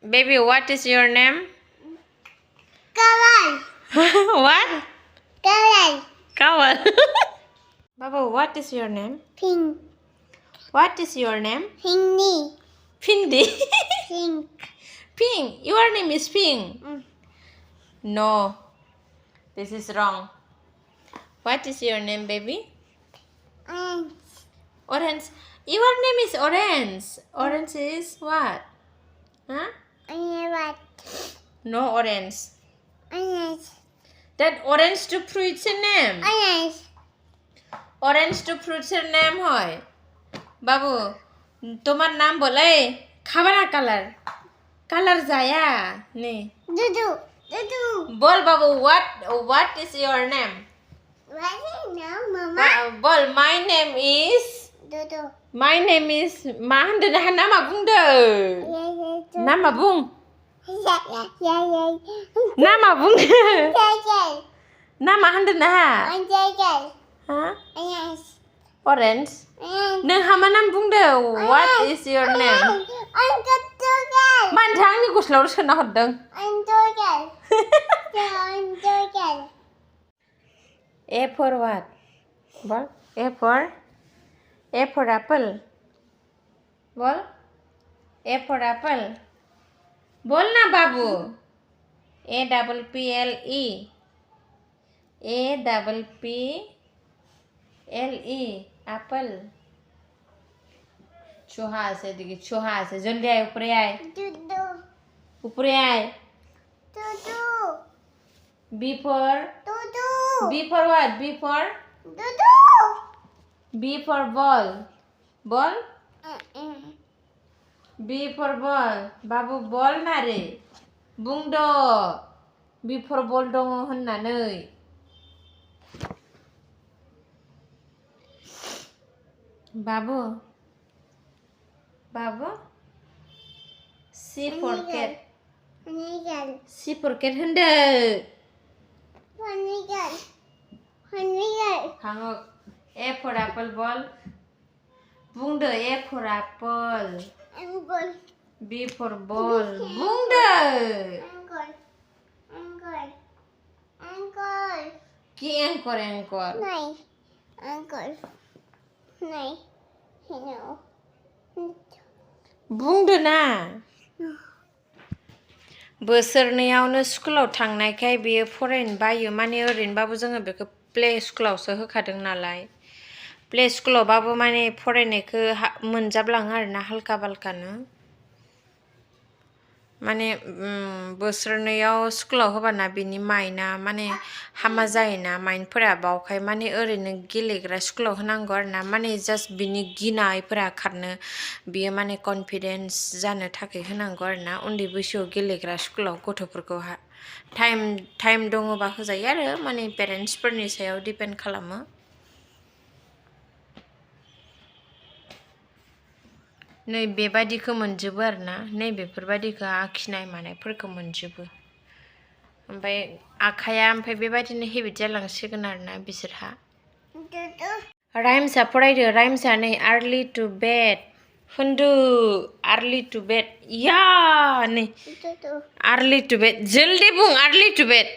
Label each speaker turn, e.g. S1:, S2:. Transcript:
S1: Baby, what is your name?
S2: Kawan.
S1: What?
S2: Kawan.
S1: Kawal. Baba, what is your name?
S2: Pink.
S1: What is your name?
S2: Hindi.
S1: Pindi.
S2: Pink.
S1: Pink. Your name is Pink.
S2: Mm.
S1: No. This is wrong. What is your name, baby?
S2: Orange.
S1: Orange. Your name is Orange. Orange is what? Huh?
S2: What?
S1: No orange.
S2: Orange.
S1: That orange to fruits name.
S2: Orange.
S1: Orange to fruits name hoy. Babu, তোমার নাম বলে খাবে না colour colour যায়া নে
S2: Dudu. Dudu.
S1: Ball Babu what is your name?
S2: What is it now, Mama?
S1: Ball my name is
S2: Dudu.
S1: my name is मा होनदो ना नामा बुंदो नामा बुं नामा बुंदो नामा होनदो ना हा orange नोंहा मा नाम बुंदो what is your name? मानोथो आंनि गस्लायाव सोना हरदों A for what? Bol A for apple. Bol A for apple. Bol na babu. A double P L E. A double P L E apple. छोहा से देखिए छोहा से जल्दी आए ऊपर आए ऊपर आए B for what? B for ball. Ball? B for ball. Babu ball na re. Bungdo. B for ball dong होननानै. Babu. C for cat. C for cat होनदो. Hangkw. A for apple ball. Bungdo A for apple. B for ball. Bungdo. Ki angkor. Bungdo na. बोसोरनैयावनो स्कुलाव थांनायखाय बियो फरायनो bio माने ओरैनोबाबो जोङो बेखौ play स्कुलावसो होखादों नालाय प्ले स्कुलावबाबो माने फरायनायखौ मोनजाब्लाङो आरोना हालका बालकानो माने बोसोरनैयाव स्कुलाव होबाना बिनि माइन्डआ माने हामा जायोना माइन्डफोरा बावखाय माने ओरैनो गेलेग्रा स्कुलाव होनांगौ आरोना माने जास्ट बिनि गिनायफोरा खारनो बियो माने कनफिडेन्स जानो थाखाय होनांगौ आरोना उन्दै बैसोआव गेलेग्रा स्कुलाव गथ'फोरखौ टाइम दङबा होजायो आरो माने पेरेन्ट्सफोरनि सायाव डिपेन्ड खालामो नै बेबादिखौ मोनजोबो आरोना नै बेफोरबादिखौ आखिनाय मानायफोरखौ मोनजोबो ओमफ्राय आखाया ओमफ्राय बेबादिनो हेबिट जालांसिगोन आरोना बिसोरहा राइम्सआ फरायदो राइम्सआ नै आर्लि टु बेड होनदो आर्लि टु बेड या नै आर्लि टु बेड जल्दी बुं आर्लि टु बेड